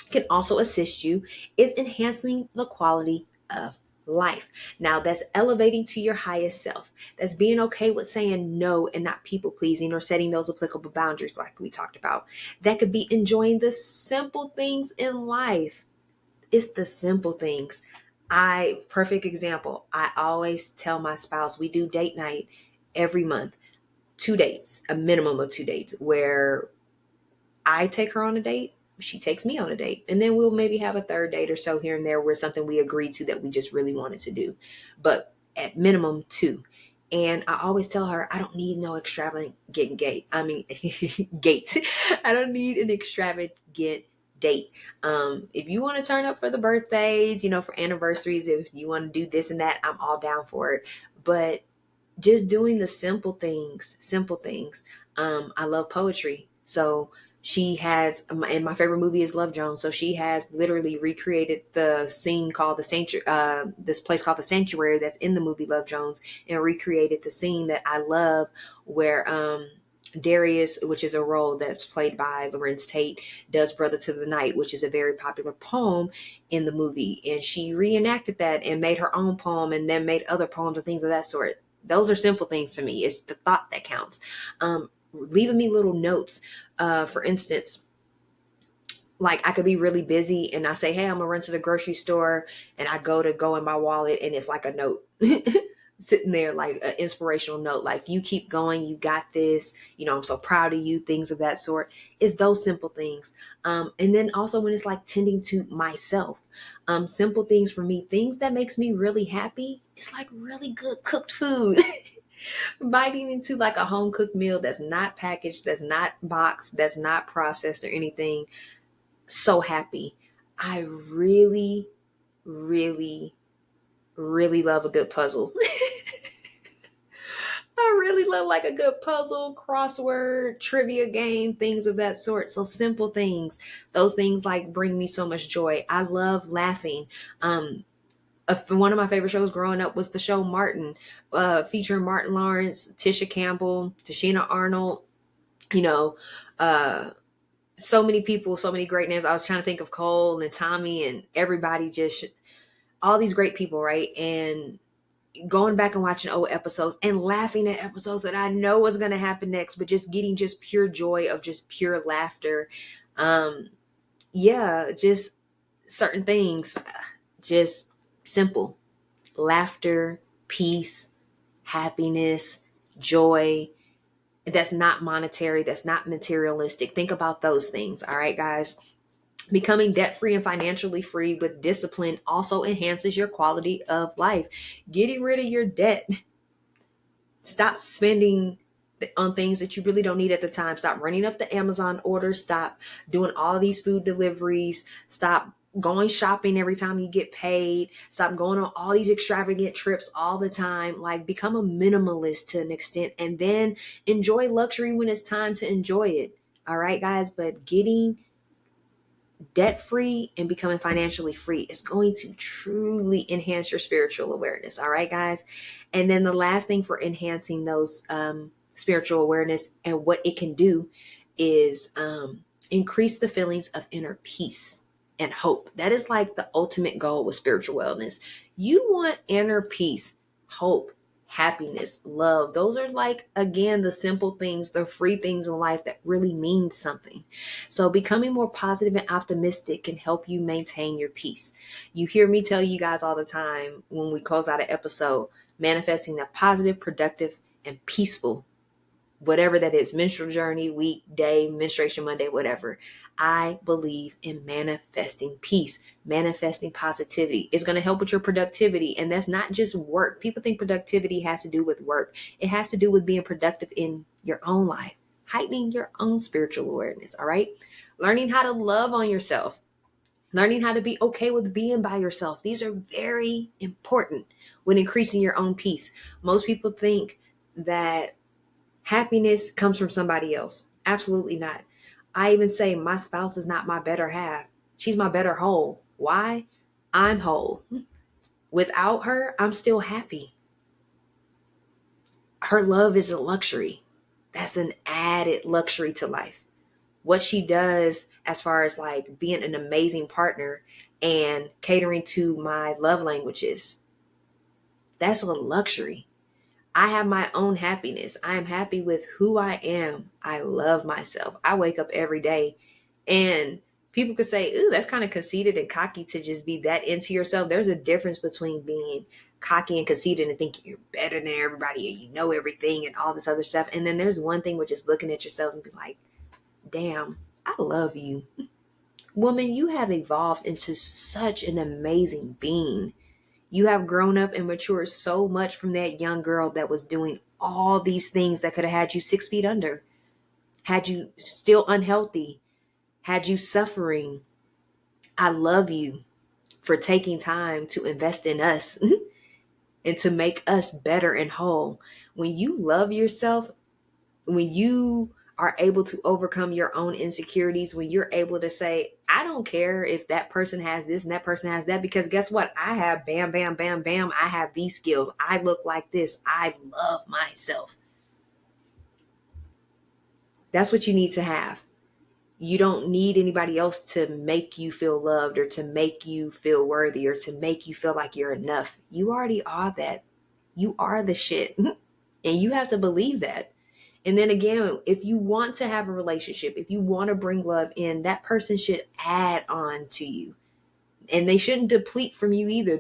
can also assist you is enhancing the quality of life. Now, that's elevating to your highest self. That's being okay with saying no and not people pleasing, or setting those applicable boundaries like we talked about. That could be enjoying the simple things in life. It's the simple things. Perfect example. I always tell my spouse, we do date night every month, 2 dates, a minimum of 2 dates, where I take her on a date, she takes me on a date, and then we'll maybe have a third date or so here and there, where something we agreed to that we just really wanted to do. But at minimum 2. And I always tell her, I don't need no extravagant gate. Gate. I don't need an extravagant date. If you want to turn up for the birthdays, for anniversaries, if you want to do this and that, I'm all down for it. But just doing the simple things. I love poetry. So she has, and my favorite movie is Love Jones. So she has literally recreated the scene called the Sanctuary, this place called the Sanctuary that's in the movie Love Jones, and recreated the scene that I love where Darius, which is a role that's played by Lorenz Tate, does Brother to the Night, which is a very popular poem in the movie. And she reenacted that and made her own poem and then made other poems and things of that sort. Those are simple things to me. It's the thought that counts. Leaving me little notes. For instance, like I could be really busy and I say, hey, I'm gonna run to the grocery store, and I go in my wallet and it's like a note sitting there, like an inspirational note, like, you keep going, you got this, I'm so proud of you, things of that sort. It's those simple things. And then also when it's like tending to myself, simple things for me, things that makes me really happy. It's like really good cooked food. Biting into like a home cooked meal that's not packaged, that's not boxed, that's not processed or anything. So happy. I really, really, really love a good puzzle. I really love like a good puzzle, crossword, trivia game, things of that sort. So simple things, those things like bring me so much joy. I love laughing. One of my favorite shows growing up was the show Martin, featuring Martin Lawrence, Tisha Campbell, Tashina Arnold, so many people, so many great names. I was trying to think of Cole and Tommy and everybody, just all these great people, right? And going back and watching old episodes and laughing at episodes that I know was going to happen next, but just getting just pure joy of just pure laughter. Yeah, just certain things, just simple laughter, peace, happiness, joy. That's not monetary. That's not materialistic. Think about those things. All right, guys. Becoming debt-free and financially free with discipline also enhances your quality of life. Getting rid of your debt. Stop spending on things that you really don't need at the time. Stop running up the Amazon orders. Stop doing all these food deliveries. Stop going shopping every time you get paid. Stop going on all these extravagant trips all the time. Like, become a minimalist to an extent, and then enjoy luxury when it's time to enjoy it. All right, guys. But getting debt-free and becoming financially free is going to truly enhance your spiritual awareness. All right, guys. And then the last thing for enhancing those spiritual awareness and what it can do is increase the feelings of inner peace and hope. That is like the ultimate goal with spiritual wellness. You want inner peace, hope, happiness, love. Those are like, again, the simple things, the free things in life that really mean something. So becoming more positive and optimistic can help you maintain your peace. You hear me tell you guys all the time when we close out an episode, manifesting a positive, productive, and peaceful, whatever that is, menstrual journey, week, day, menstruation Monday, whatever. I believe in manifesting peace, manifesting positivity. It's going to help with your productivity. And that's not just work. People think productivity has to do with work. It has to do with being productive in your own life, heightening your own spiritual awareness. All right. Learning how to love on yourself, learning how to be okay with being by yourself. These are very important when increasing your own peace. Most people think that happiness comes from somebody else. Absolutely not. I even say my spouse is not my better half. She's my better whole. Why? I'm whole. Without her, I'm still happy. Her love is a luxury. That's an added luxury to life. What she does as far as like being an amazing partner and catering to my love languages, that's a luxury. I have my own happiness. I am happy with who I am. I love myself. I wake up every day, and people could say, ooh, that's kind of conceited and cocky to just be that into yourself. There's a difference between being cocky and conceited and thinking you're better than everybody and you know everything and all this other stuff. And then there's one thing with just looking at yourself and be like, damn, I love you. Woman, you have evolved into such an amazing being. You have grown up and matured so much from that young girl that was doing all these things that could have had you 6 feet under, had you still unhealthy, had you suffering. I love you for taking time to invest in us and to make us better and whole. When you love yourself, when you are able to overcome your own insecurities, when you're able to say, I don't care if that person has this and that person has that, because guess what? I have bam, bam, bam, bam. I have these skills. I look like this. I love myself. That's what you need to have. You don't need anybody else to make you feel loved or to make you feel worthy or to make you feel like you're enough. You already are that. You are the shit. And you have to believe that. And then again, if you want to have a relationship, if you want to bring love in, that person should add on to you. And they shouldn't deplete from you either.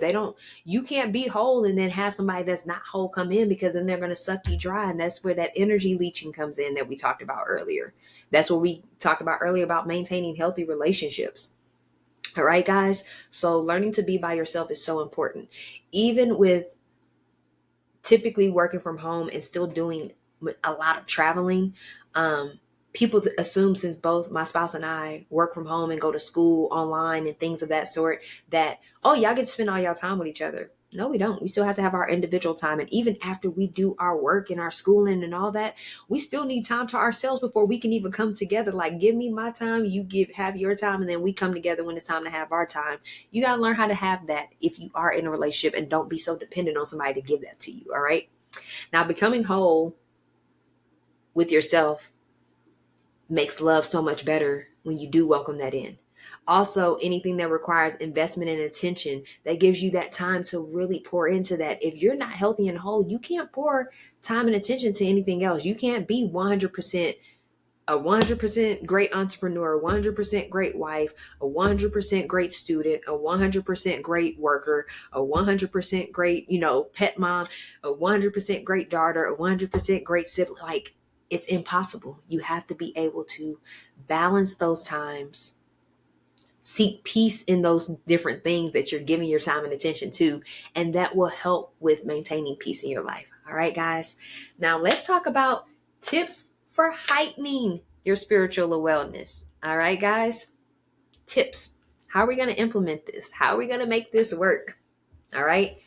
You can't be whole and then have somebody that's not whole come in, because then they're going to suck you dry. And that's where that energy leeching comes in that we talked about earlier. That's what we talked about earlier about maintaining healthy relationships. All right, guys. So learning to be by yourself is so important. Even with typically working from home and still doing a lot of traveling, people assume, since both my spouse and I work from home and go to school online and things of that sort, that, oh, y'all get to spend all y'all time with each other. No, we don't. We still have to have our individual time. And even after we do our work and our schooling and all that, we still need time to ourselves before we can even come together. Like, give me my time, have your time, and then we come together when it's time to have our time. You got to learn how to have that if you are in a relationship, and don't be so dependent on somebody to give that to you. All right. Now, becoming whole with yourself makes love so much better when you do welcome that in. Also, anything that requires investment and attention, that gives you that time to really pour into that. If you're not healthy and whole, you can't pour time and attention to anything else. You can't be 100% a 100% great entrepreneur, 100% great wife, a 100% great student, a 100% great worker, a 100% great, pet mom, a 100% great daughter, a 100% great sibling. Like, it's impossible. You have to be able to balance those times, seek peace in those different things that you're giving your time and attention to, and that will help with maintaining peace in your life. All right, guys. Now let's talk about tips for heightening your spiritual wellness. All right, guys. Tips. How are we going to implement this? How are we going to make this work? All right.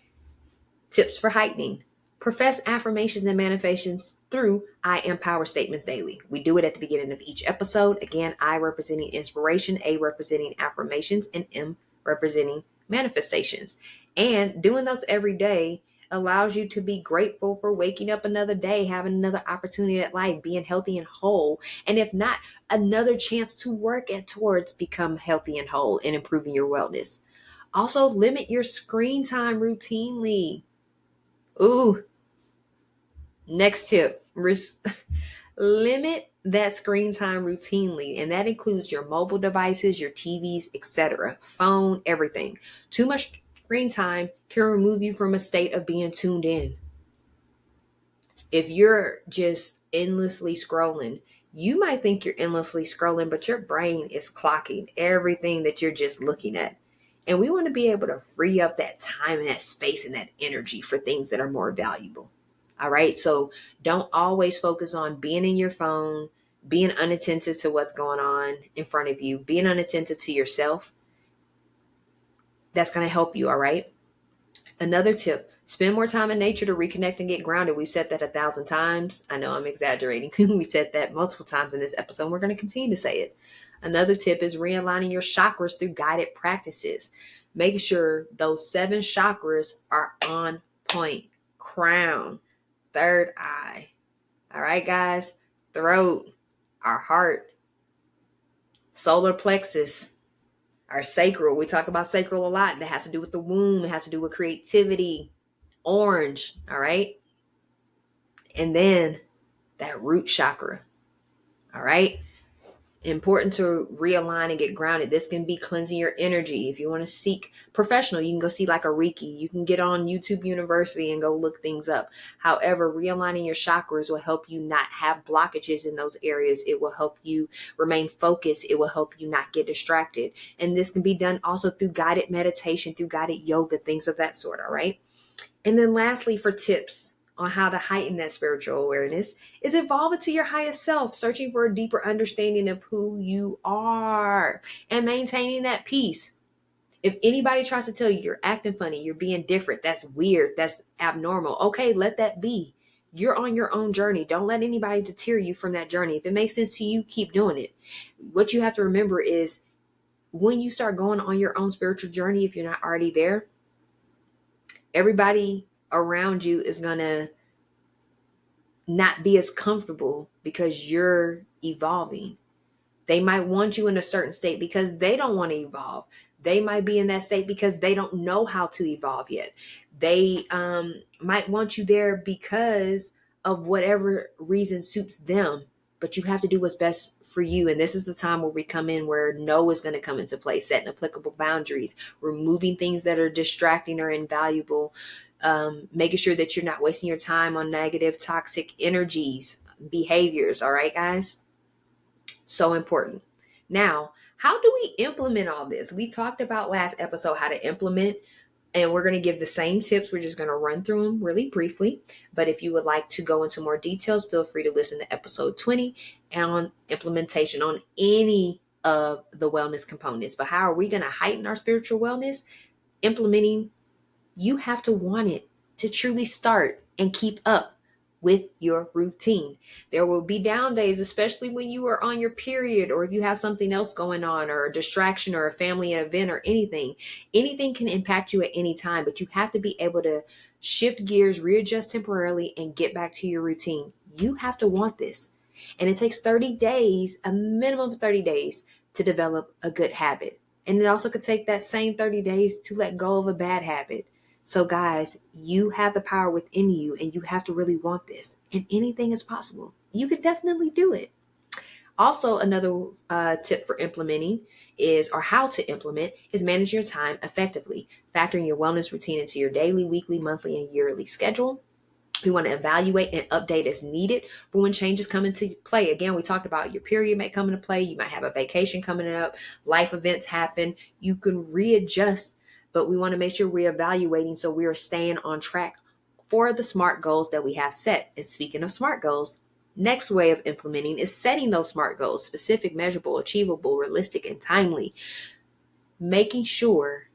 Tips for heightening. Profess affirmations and manifestations through I am power statements daily. We do it at the beginning of each episode. Again, I representing inspiration, A representing affirmations, and M representing manifestations. And doing those every day allows you to be grateful for waking up another day, having another opportunity at life, being healthy and whole. And if not, another chance to work towards become healthy and whole and improving your wellness. Also, limit your screen time routinely. Ooh, next tip, limit that screen time routinely. And that includes your mobile devices, your TVs, etc., phone, everything. Too much screen time can remove you from a state of being tuned in. If you're just endlessly scrolling, you might think you're endlessly scrolling, but your brain is clocking everything that you're just looking at. And we want to be able to free up that time and that space and that energy for things that are more valuable. All right. So don't always focus on being in your phone, being unattentive to what's going on in front of you, being unattentive to yourself. That's going to help you. All right. Another tip, spend more time in nature to reconnect and get grounded. We've said that 1,000 times. I know I'm exaggerating. We said that multiple times in this episode. We're going to continue to say it. Another tip is realigning your chakras through guided practices. Make sure those 7 chakras are on point. Crown, third eye. All right, guys. Throat, our heart, solar plexus, our sacral. We talk about sacral a lot. That has to do with the womb. It has to do with creativity. Orange. All right. And then that root chakra. All right. Important to realign and get grounded. This can be cleansing your energy. If you want to seek professional, you can go see like a Reiki. You can get on YouTube University and go look things up. However, realigning your chakras will help you not have blockages in those areas. It will help you remain focused. It will help you not get distracted. And this can be done also through guided meditation, through guided yoga, things of that sort. All right. And then lastly, for tips on how to heighten that spiritual awareness, is evolve into your highest self, searching for a deeper understanding of who you are and maintaining that peace. If anybody tries to tell you you're acting funny, you're being different, that's weird, that's abnormal, okay, let that be. You're on your own journey. Don't let anybody deter you from that journey. If it makes sense to you, keep doing it. What you have to remember is when you start going on your own spiritual journey, if you're not already there, everybody around you is going to not be as comfortable because you're evolving. They might want you in a certain state because they don't want to evolve. They might be in that state because they don't know how to evolve yet. They might want you there because of whatever reason suits them. But you have to do what's best for you. And this is the time where we come in, where no is going to come into play, setting applicable boundaries, removing things that are distracting or invaluable, making sure that you're not wasting your time on negative, toxic energies, behaviors. All right, guys? So important. Now, how do we implement all this? We talked about last episode how to implement, and we're going to give the same tips. We're just going to run through them really briefly. But if you would like to go into more details, feel free to listen to episode 20 on implementation on any of the wellness components. But how are we going to heighten our spiritual wellness? Implementing, you have to want it to truly start and keep up with your routine. There will be down days, especially when you are on your period, or if you have something else going on, or a distraction, or a family event, or anything. Anything can impact you at any time, but you have to be able to shift gears, readjust temporarily, and get back to your routine. You have to want this. And it takes 30 days, a minimum of 30 days, to develop a good habit. And it also could take that same 30 days to let go of a bad habit. So guys, you have the power within you, and you have to really want this, and anything is possible. You could definitely do it. Also, another tip for implementing is, or how to implement, is manage your time effectively, factoring your wellness routine into your daily, weekly, monthly, and yearly schedule. We want to evaluate and update as needed for when changes come into play. Again, we talked about your period may come into play. You might have a vacation coming up. Life events happen. You can readjust, but we want to make sure we're evaluating so we are staying on track for the SMART goals that we have set. And speaking of SMART goals, next way of implementing is setting those SMART goals: specific, measurable, achievable, realistic, and timely. Making sure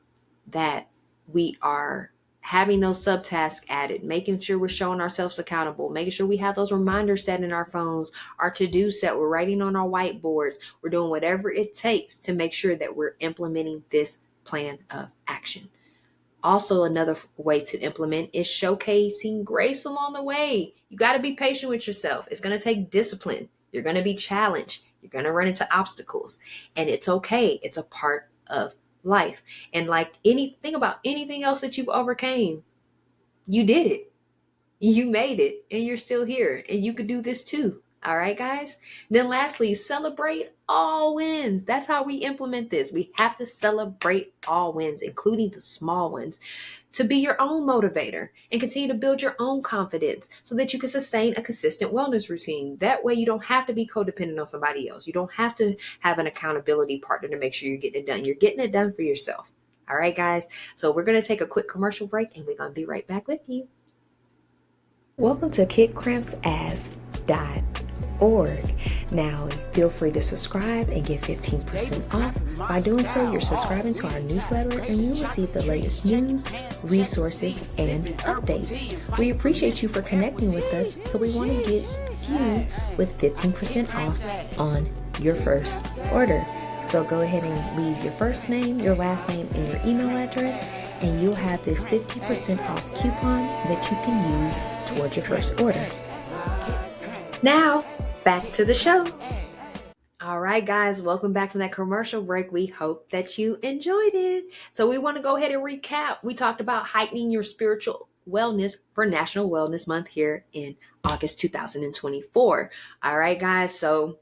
that we are having those subtasks added, making sure we're showing ourselves accountable, making sure we have those reminders set in our phones, our to-do set, we're writing on our whiteboards, we're doing whatever it takes to make sure that we're implementing this plan of action. Also, another way to implement is showcasing grace along the way. You got to be patient with yourself. It's going to take discipline. You're going to be challenged. You're going to run into obstacles, and it's okay. It's a part of life. And like anything about anything else that you've overcame, you did it. You made it, and you're still here, and you could do this too. All right, guys. Then lastly, celebrate all wins. That's how we implement this. We have to celebrate all wins, including the small ones, to be your own motivator and continue to build your own confidence so that you can sustain a consistent wellness routine. That way you don't have to be codependent on somebody else. You don't have to have an accountability partner to make sure you're getting it done. You're getting it done for yourself. All right, guys. So we're going to take a quick commercial break, and we're going to be right back with you. Welcome to kickcrampsass.org. Now, feel free to subscribe and get 15% off. By doing so, you're subscribing to our newsletter, and you'll receive the latest news, resources, and updates. We appreciate you for connecting with us, so we want to get you with 15% off on your first order. So go ahead and leave your first name, your last name, and your email address, and you'll have this 50% off coupon that you can use towards your first order. Now, back to the show. All right, guys, welcome back from that commercial break. We hope that you enjoyed it. So we want to go ahead and recap. We talked about heightening your spiritual wellness for National Wellness Month here in August 2024. All right, guys, so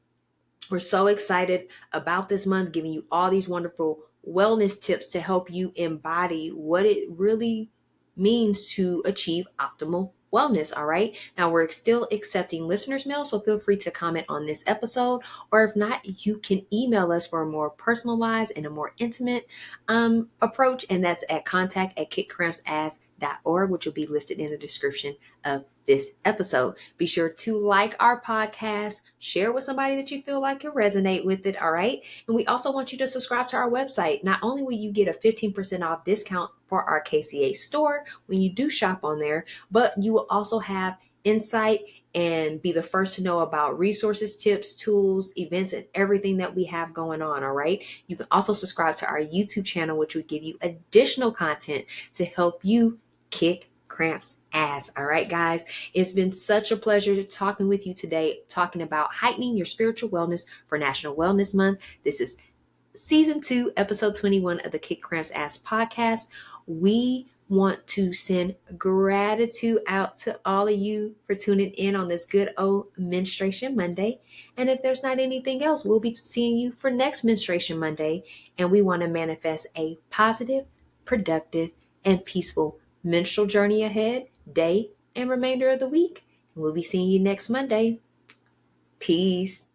we're so excited about this month, giving you all these wonderful wellness tips to help you embody what it really means to achieve optimal wellness. All right. Now we're still accepting listeners' mail, so feel free to comment on this episode, or if not, you can email us for a more personalized and a more intimate approach, and that's at contact@kickcrampsass.org, which will be listed in the description of this episode. Be sure to like our podcast, share with somebody that you feel like can resonate with it. All right. And we also want you to subscribe to our website. Not only will you get a 15% off discount for our KCA store when you do shop on there, but you will also have insight and be the first to know about resources, tips, tools, events, and everything that we have going on. All right. You can also subscribe to our YouTube channel, which will give you additional content to help you kick cramps ass. All right, guys. It's been such a pleasure talking with you today, talking about heightening your spiritual wellness for National Wellness Month. This is Season 2, Episode 21 of the Kick Cramps Ass podcast. We want to send gratitude out to all of you for tuning in on this good old Menstruation Monday. And if there's not anything else, we'll be seeing you for next Menstruation Monday. And we want to manifest a positive, productive, and peaceful menstrual journey ahead, day, and remainder of the week. We'll be seeing you next Monday. Peace.